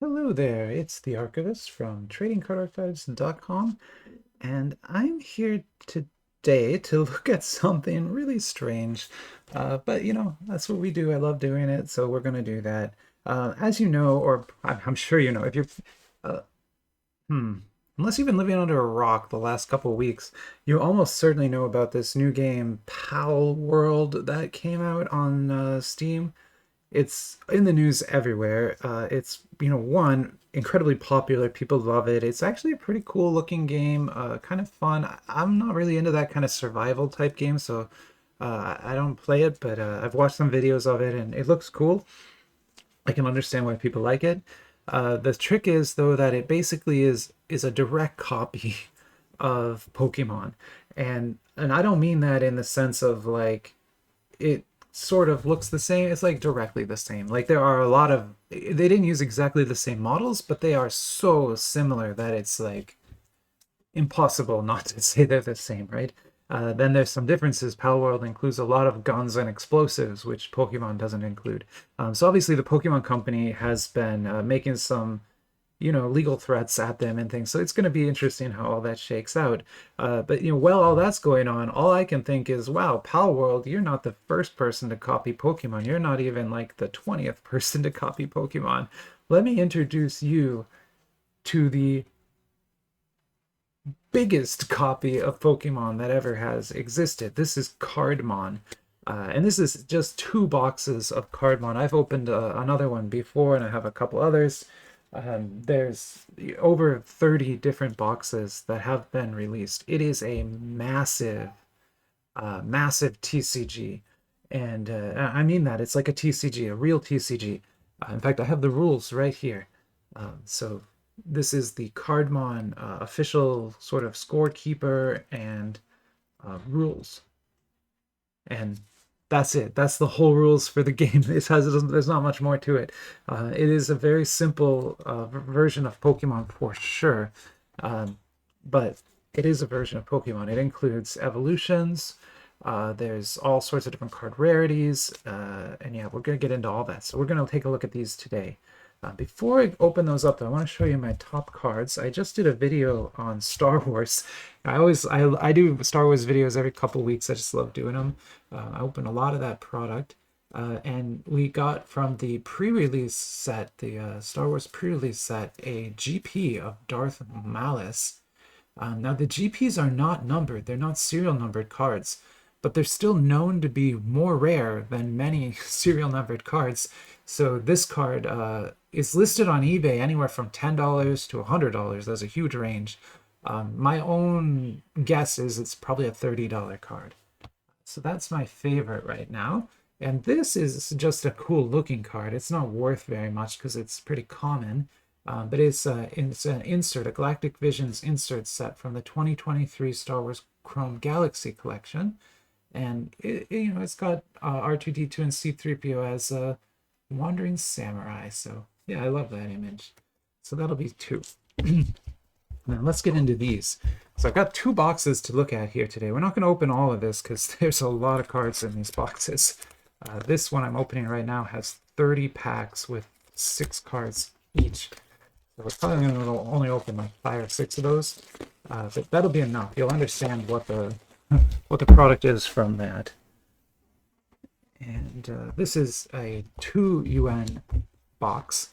Hello there, it's the Archivist from TradingCardArchives.com, and I'm here today to look at something really strange. But that's what we do. I love doing it, so we're going to do that. As you know, or I'm sure you know, if you're, uh, hmm, unless you've been living under a rock the last couple of weeks, you almost certainly know about this new game, Palworld, that came out on Steam. It's in the news everywhere. It's, one, incredibly popular. People love it. It's actually a pretty cool looking game, kind of fun. I'm not really into that kind of survival type game, so I don't play it, but I've watched some videos of it and it looks cool. I can understand why people like it. The trick is, though, that it basically is a direct copy of Pokemon, and I don't mean that in the sense of like it sort of looks the same. It's like directly the same. Like there are a lot of they didn't use exactly the same models, but they are so similar that it's like impossible not to say they're the same, right? Then there's some differences. Palworld includes a lot of guns and explosives, which Pokemon doesn't include. So obviously the Pokemon Company has been making some legal threats at them and things. So it's going to be interesting how all that shakes out. But while all that's going on, all I can think is, wow, Pal World, you're not the first person to copy Pokemon. You're not even like the 20th person to copy Pokemon. Let me introduce you to the biggest copy of Pokemon that ever has existed. This is CardMon. And this is just two boxes of CardMon. I've opened another one before, and I have a couple others. There's over 30 different boxes that have been released. It is a massive TCG. And I mean that. It's like a TCG, a real TCG. In fact, I have the rules right here. So this is the CardMon official sort of scorekeeper and rules. And that's it. That's the whole rules for the game. There's not much more to it. It is a very simple version of Pokemon for sure, but it is a version of Pokemon. It includes evolutions. There's all sorts of different card rarities, and yeah, we're gonna get into all that. So we're gonna take a look at these today. Before I open those up, though, I want to show you my top cards. I just did a video on Star Wars. I do Star Wars videos every couple weeks. I just love doing them. I open a lot of that product, and we got from the pre-release set, the Star Wars pre-release set, a GP of Darth Malice. Now the GPs are not numbered; they're not serial numbered cards, but they're still known to be more rare than many serial numbered cards. So this card is listed on eBay anywhere from $10 to $100. There's a huge range. My own guess is it's probably a $30 card. So that's my favorite right now. And this is just a cool looking card. It's not worth very much because it's pretty common. But it's an insert, a Galactic Visions insert set from the 2023 Star Wars Chrome Galaxy collection. And it's got R2D2 and C3PO as Wandering Samurai. So yeah, I love that image. So that'll be two. Now let's get into these. So I've got two boxes to look at here today. We're not going to open all of this because there's a lot of cards in these boxes. This one I'm opening right now has 30 packs with 6 cards each. So we're probably going to only open like 5 or 6 of those, but that'll be enough. You'll understand what the what the product is from that. And this is a 2 UN box,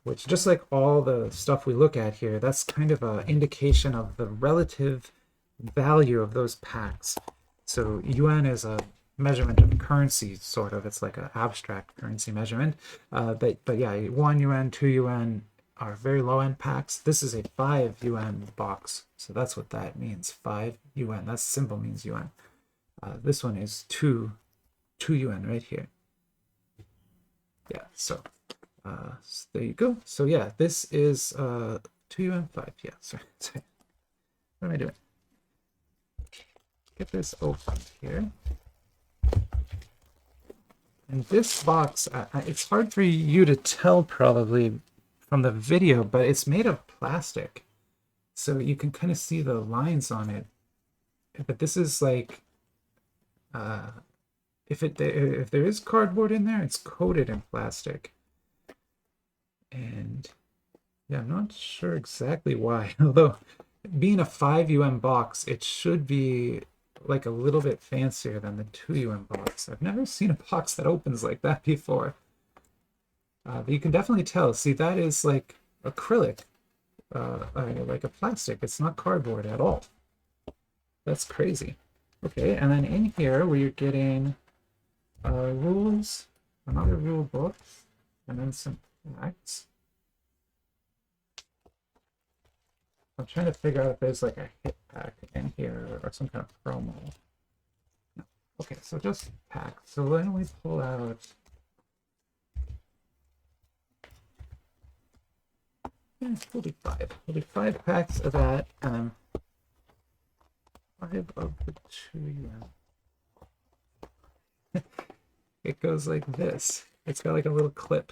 which, just like all the stuff we look at here, that's kind of an indication of the relative value of those packs. So UN is a measurement of currency, sort of. It's like an abstract currency measurement. But yeah, 1 UN, 2 UN are very low end packs. This is a 5 UN box. So that's what that means. 5 UN. That symbol means UN. This one is 2 UN right here. Yeah, so there you go. So yeah, this is 2 UN 5. Yeah, sorry. What am I doing? Get this open here. And this box, it's hard for you to tell probably from the video, but it's made of plastic. So you can kind of see the lines on it. But this is like, if there is cardboard in there, it's coated in plastic. And Yeah, I'm not sure exactly why. Although, being a 5 UM box, it should be like a little bit fancier than the 2 UM box. I've never seen a box that opens like that before. But you can definitely tell. See, that is like acrylic, like a plastic. It's not cardboard at all. That's crazy. Okay, and then in here we're getting rules, another rule book, and then some facts. I'm trying to figure out if there's like a hit pack in here or some kind of promo. No. Okay, so just packs. So when we pull out, yeah, we'll do 5. We'll do 5 packs of that, and then 5 of the 2 UM. It goes like this. It's got like a little clip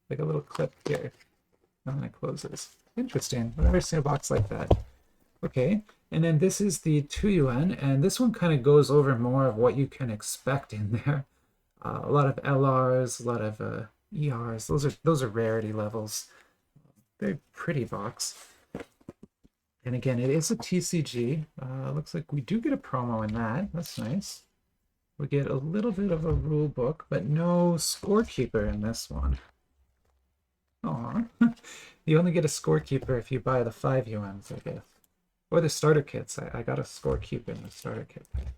here, and then it closes. Interesting. I've never seen a box like that. Okay, and then this is the 2 UN, and this one kind of goes over more of what you can expect in there. A lot of LRs, a lot of ERs. Those are rarity levels. Very pretty box. And again, it is a TCG. Looks like we do get a promo in that. That's nice. We get a little bit of a rule book, but no scorekeeper in this one. Aww. You only get a scorekeeper if you buy the 5 UMs, I guess. Or the starter kits. I got a scorekeeper in the starter kit pack.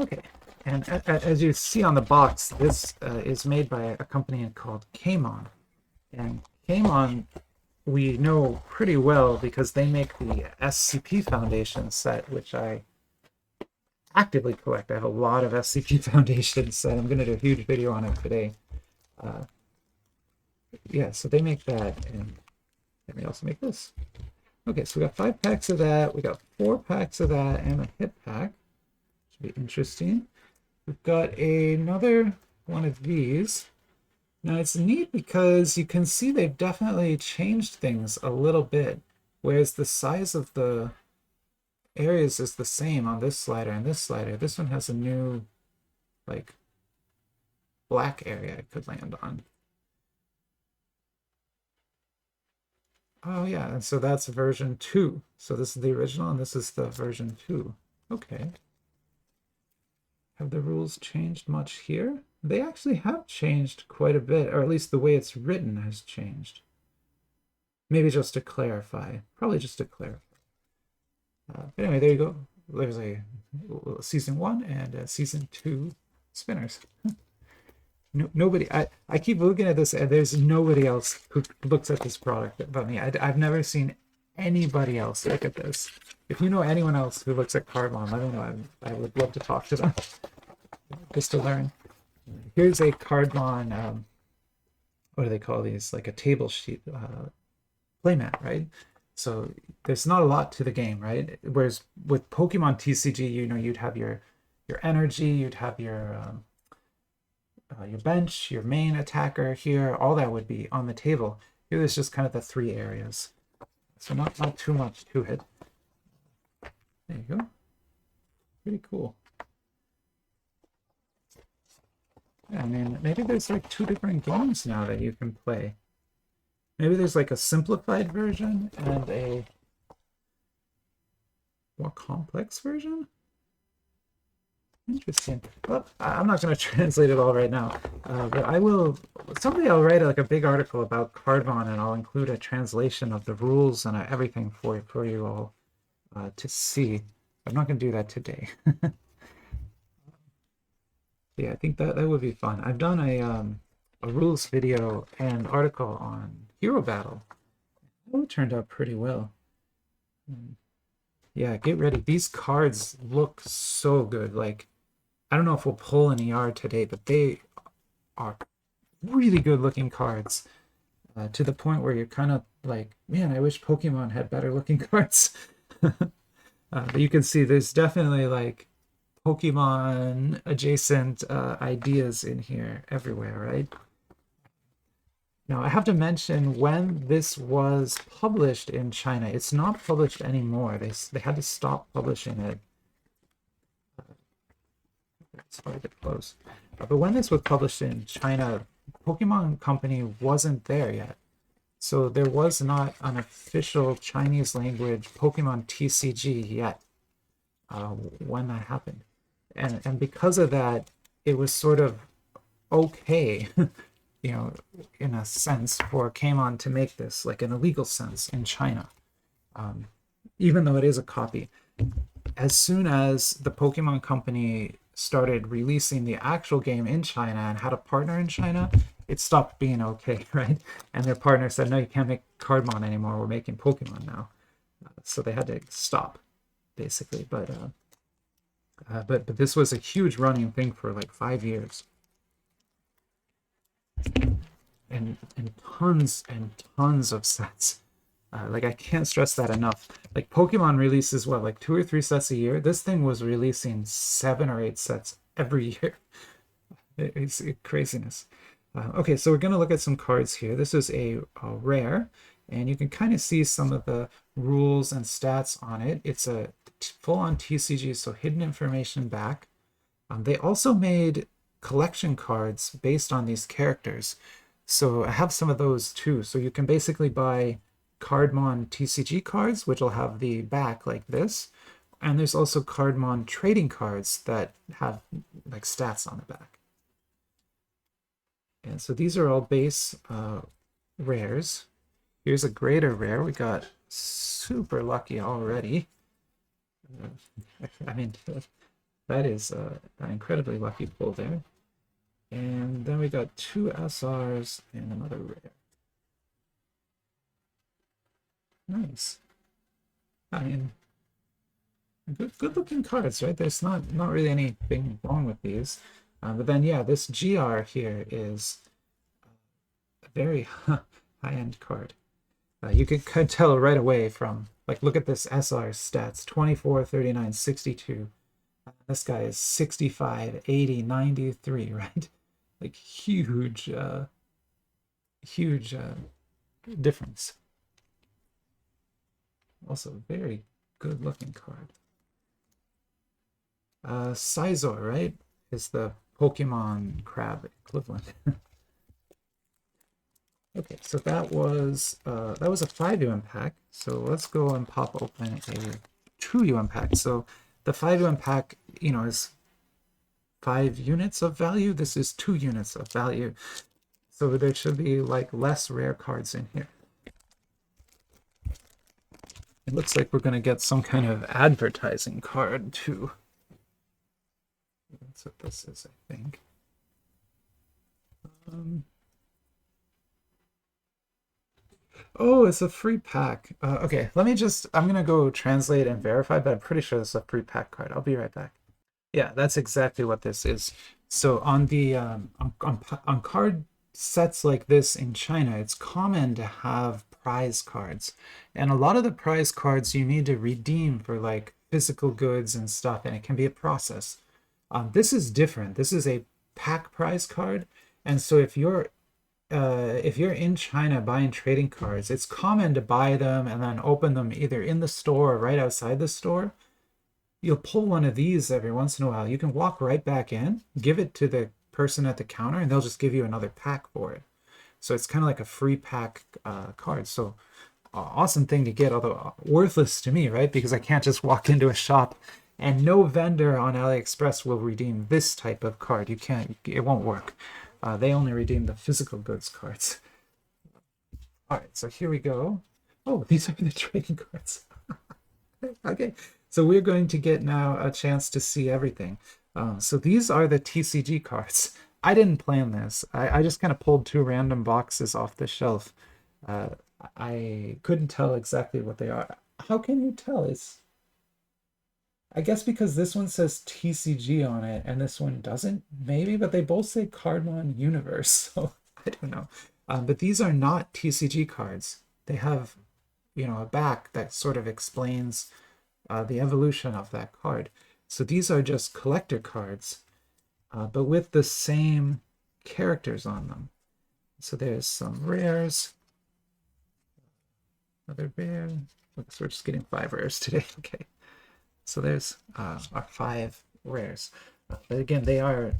Okay, and as you see on the box, this is made by a company called Camon. And Camon, we know pretty well because they make the SCP Foundation set, which I actively collect. I have a lot of SCP Foundation set. I'm going to do a huge video on it today. Yeah, so they make that, and they also make this. Okay, so we got 5 packs of that. We got 4 packs of that, and a hit pack. Should be interesting. We've got another one of these. Now it's neat because you can see they've definitely changed things a little bit, whereas the size of the areas is the same on this slider and this slider. This one has a new, like, black area it could land on. Oh yeah, and so that's version 2. So this is the original and this is the version 2. Okay. Have the rules changed much here? They actually have changed quite a bit, or at least the way it's written has changed. Maybe just to clarify. Probably just to clarify. But anyway, there you go. There's a season 1 and a season 2 spinners. Nobody, I keep looking at this, and there's nobody else who looks at this product but me. I've never seen anybody else look at this. If you know anyone else who looks at CardMon, let me know. I would love to talk to them just to learn. Here's a CardMon, what do they call these? Like a table sheet playmat, right? So there's not a lot to the game, right? Whereas with Pokemon TCG, you know, you'd have your energy, you'd have your bench, your main attacker here, all that would be on the table. Here there's just kind of the 3 areas. So not too much to it. There you go. Pretty cool. I mean, maybe there's like 2 different games now that you can play. Maybe there's like a simplified version and a more complex version? Interesting. Well, I'm not going to translate it all right now, but I will. Someday I'll write like a big article about CardMon, and I'll include a translation of the rules and everything for you all to see. I'm not going to do that today. Yeah, I think that would be fun. I've done a rules video and article on Hero Battle. It turned out pretty well. Yeah, get ready. These cards look so good. Like, I don't know if we'll pull an ER today, but they are really good looking cards to the point where you're kind of like, man, I wish Pokemon had better looking cards. But you can see there's definitely like Pokemon adjacent ideas in here everywhere, right? Now, I have to mention when this was published in China, it's not published anymore. They had to stop publishing it. It's hard to close. But when this was published in China, Pokemon Company wasn't there yet. So there was not an official Chinese language Pokemon TCG yet when that happened. And because of that, it was sort of okay, you know, in a sense, for Camon to make this, like in a legal sense, in China, even though it is a copy. As soon as the Pokemon Company started releasing the actual game in China and had a partner in China, it stopped being okay, right? And their partner said, no, you can't make CardMon anymore. We're making Pokemon now. So they had to stop, basically. But this was a huge running thing for like 5 years. And tons of sets. Like I can't stress that enough. Like Pokemon releases what, like 2 or 3 sets a year. This thing was releasing 7 or 8 sets every year. It's craziness. Okay, so we're gonna look at some cards here. This is a rare, and you can kind of see some of the rules and stats on it. It's a full-on TCG, so hidden information back. They also made collection cards based on these characters. So I have some of those too. So you can basically buy CardMon TCG cards, which will have the back like this. And there's also CardMon trading cards that have like stats on the back. And so these are all base rares. Here's a greater rare. We got super lucky already. I mean, that is an incredibly lucky pull there. And then we got 2 SRs and another rare. Nice. I mean, good looking cards, right? There's not really anything wrong with these. But then, yeah, this GR here is a very high-end card. You can tell right away from, like, look at this SR stats, 24, 39, 62. This guy is 65, 80, 93, right? Like huge difference. Also very good looking card. Scizor, right, is the Pokemon crab equivalent. Okay, so that was a 5 UM pack. So let's go and pop open a 2 UM pack. So the 5 UM pack, you know, is 5 units of value. This is 2 units of value. So there should be like less rare cards in here. It looks like we're going to get some kind of advertising card too. That's what this is, I think. Oh, it's a free pack. Okay, let me just, I'm going to go translate and verify, but I'm pretty sure this is a free pack card. I'll be right back. Yeah, that's exactly what this is. So on the on card sets like this in China, it's common to have prize cards. And a lot of the prize cards you need to redeem for like physical goods and stuff, and it can be a process. This is different. This is a pack prize card. And so if you're in China buying trading cards, it's common to buy them and then open them either in the store or right outside the store. You'll pull one of these every once in a while. You can walk right back in, give it to the person at the counter, and they'll just give you another pack for it. So it's kind of like a free pack card. So awesome thing to get, although worthless to me, right? Because I can't just walk into a shop and no vendor on AliExpress will redeem this type of card. You can't, it won't work. They only redeem the physical goods cards. All right, so here we go. Oh, these are the trading cards. Okay, so we're going to get now a chance to see everything. So these are the TCG cards. I didn't plan this. I just kind of pulled 2 random boxes off the shelf. I couldn't tell exactly what they are. How can you tell? I guess because this one says TCG on it and this one doesn't, maybe, but they both say CardMon Universe, so I don't know. But these are not TCG cards. They have, you know, a back that sort of explains the evolution of that card. So these are just collector cards, but with the same characters on them. So there's some rares. Another rare. Looks we're just getting 5 rares today. Okay. So there's our 5 rares. But again, they are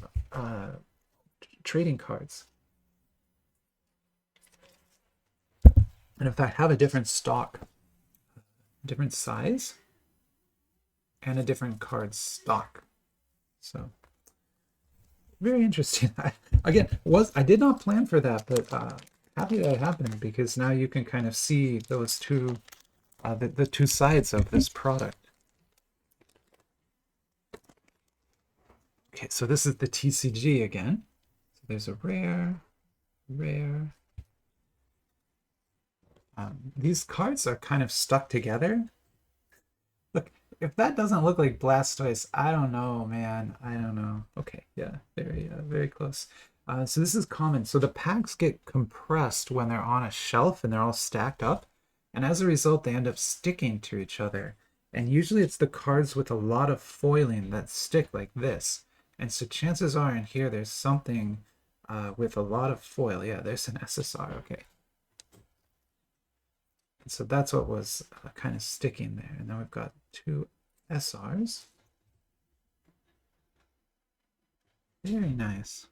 trading cards. and in fact have a different stock, different size, and a different card stock. So very interesting. Again, I did not plan for that, but happy that it happened, because now you can kind of see those two, the two sides of this product. Okay, so this is the TCG again. So there's a rare. These cards are kind of stuck together. Look, if that doesn't look like Blastoise, I don't know, man. I don't know. Okay, yeah, very close. So this is common. So the packs get compressed when they're on a shelf and they're all stacked up. And as a result, they end up sticking to each other. And usually it's the cards with a lot of foiling that stick like this. And so chances are in here there's something with a lot of foil. Yeah, there's an SSR. Okay. And so that's what was kind of sticking there. And now we've got two SRs. Very nice.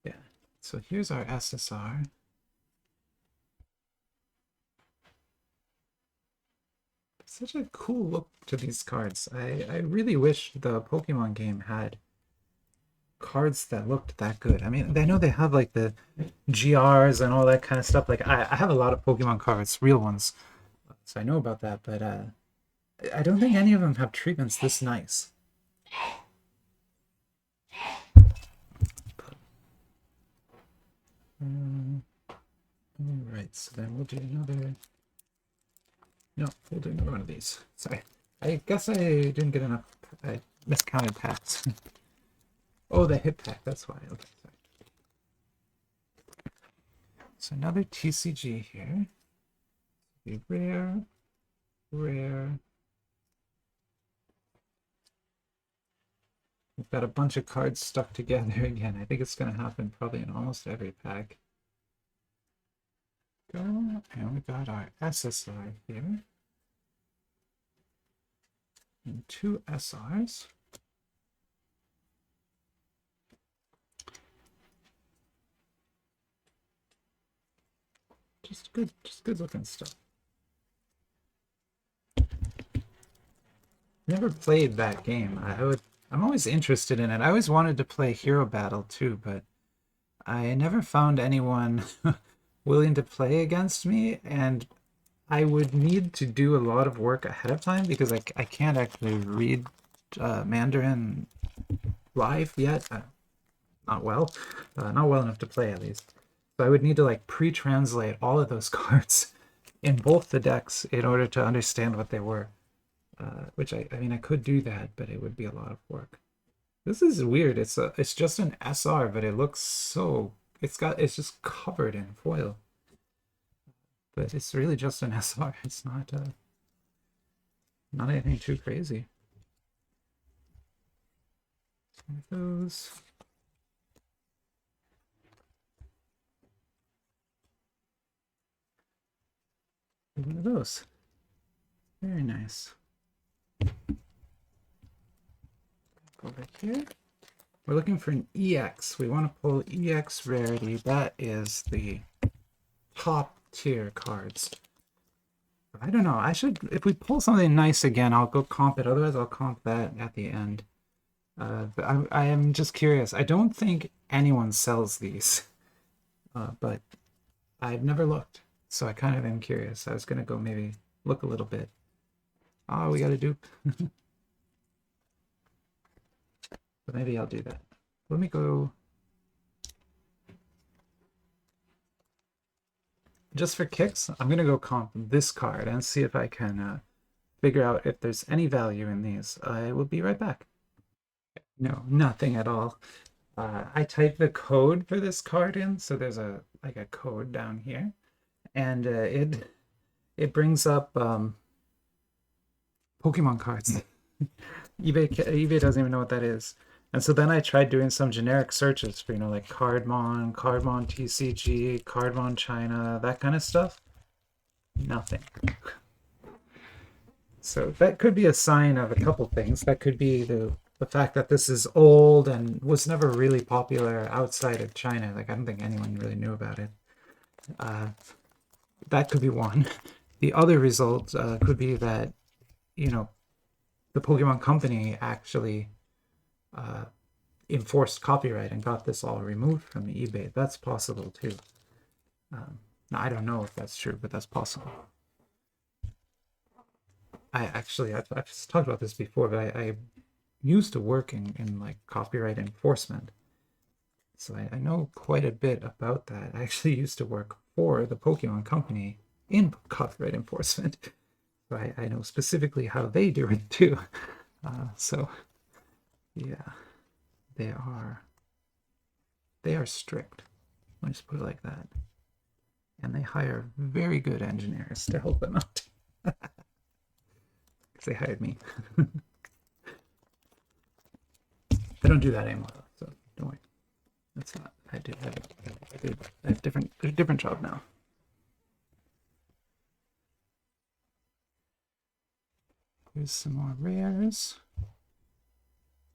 Yeah. So here's our SSR. Such a cool look to these cards. I really wish the Pokemon game had cards that looked that good. I mean, I know they have like the GRs and all that kind of stuff. Like I have a lot of Pokemon cards, real ones, so I know about that, but I don't think any of them have treatments this nice. All right, so then we'll do another. No, we'll do another one of these. Sorry, I guess I didn't get enough. I miscounted packs. Oh, the hit pack, that's why. Okay, sorry. So another TCG here. The rare. We've got a bunch of cards stuck together again. I think it's going to happen probably in almost every pack. Go, and we got our SSR here. And two SRs. Just good looking stuff. Never played that game. I'm always interested in it. I always wanted to play Hero Battle too, but I never found anyone willing to play against me, and I would need to do a lot of work ahead of time because I can't actually read Mandarin live yet. Not well enough to play at least. So I would need to like pre-translate all of those cards in both the decks in order to understand what they were. Which I mean I could do that, but it would be a lot of work. This is weird. It's just an SR, but it looks so it's just covered in foil. But it's really just an SR. It's not anything too crazy. Some of those. One of those. Very nice. Over here. We're looking for an EX. We want to pull EX rarity. That is the top tier cards. I don't know. If we pull something nice again, I'll go comp it. Otherwise, I'll comp that at the end. But I am just curious. I don't think anyone sells these, but I've never looked, so I kind of am curious. I was gonna go maybe look a little bit. Oh, we got a dupe. But maybe I'll do that. Let me go. Just for kicks, I'm going to go comp this card and see if I can figure out if there's any value in these. I will be right back. No, nothing at all. I typed the code for this card in, so there's a code down here, and it brings up Pokemon cards. eBay doesn't even know what that is. And so then I tried doing some generic searches for, like CardMon, CardMon TCG, CardMon China, that kind of stuff. Nothing. So that could be a sign of a couple things. That could be the the fact that this is old and was never really popular outside of China. Like, I don't think anyone really knew about it. That could be one. The other result could be that, you know, the Pokemon Company actually enforced copyright and got this all removed from eBay. That's possible too. Now, I don't know if that's true, but that's possible. I've talked about this before, but I used to work in like copyright enforcement. So I know quite a bit about that. I actually used to work for the Pokemon Company in copyright enforcement. So I know specifically how they do it too. So yeah, they are strict. Let me just put it like that. And they hire very good engineers to help them out. Because they hired me. I don't do that anymore, so don't worry. That's not. I have different job now. Here's some more rares.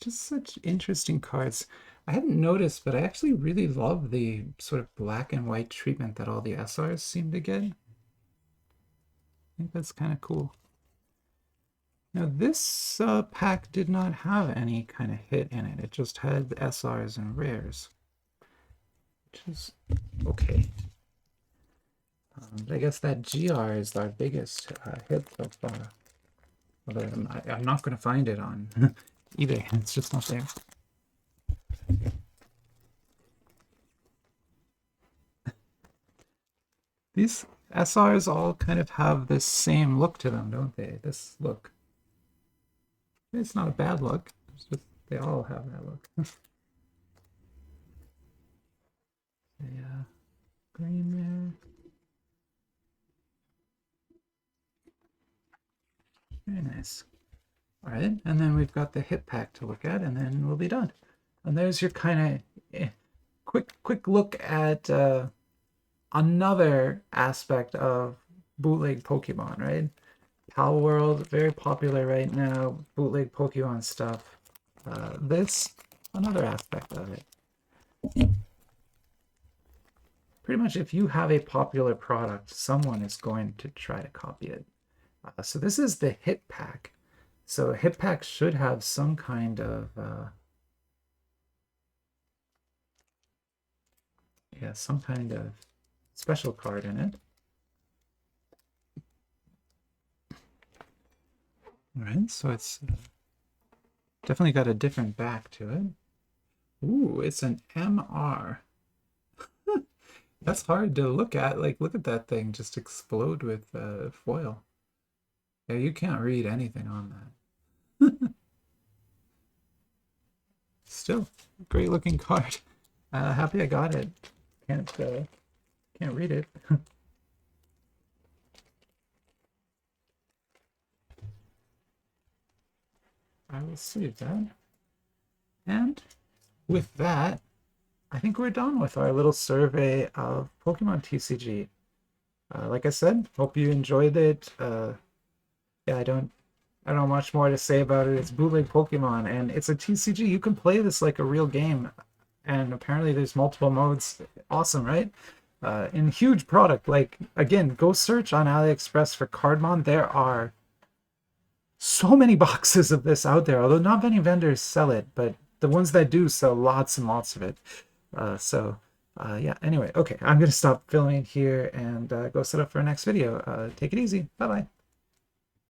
Just such interesting cards. I hadn't noticed, but I actually really love the sort of black and white treatment that all the SRs seem to get. I think that's kind of cool. Now this pack did not have any kind of hit in it. It just had SRs and rares, which is okay. But I guess that GR is our biggest hit so far. Although I'm not going to find it on eBay. It's just not there. These SRs all kind of have this same look to them, don't they? This look. It's not a bad look. It's just they all have that look. Yeah, green there. Very nice. All right, and then we've got the hit pack to look at, and then we'll be done. And there's your kind of quick look at another aspect of bootleg Pokemon, right? Palworld, very popular right now, bootleg Pokemon stuff. This, another aspect of it. Pretty much if you have a popular product, someone is going to try to copy it. So this is the hit pack. So a hit pack should have some kind of some kind of special card in it. All right, so it's definitely got a different back to it. Ooh, it's an MR. That's hard to look at. Like, look at that thing just explode with foil. Yeah, you can't read anything on that. Still, great looking card. Happy I got it. Can't read it. I will save that. And with that, I think we're done with our little survey of Pokemon TCG. Like I said, hope you enjoyed it. Yeah, I don't know much more to say about it. It's bootleg Pokemon, and it's a TCG. You can play this like a real game, and apparently there's multiple modes. Awesome, right? In huge product. Like, again, go search on AliExpress for CardMon. There are so many boxes of this out there, although not many vendors sell it, but the ones that do sell lots and lots of it. Yeah, anyway, okay, I'm gonna stop filming here and go set up for our next video. Take it easy. Bye bye.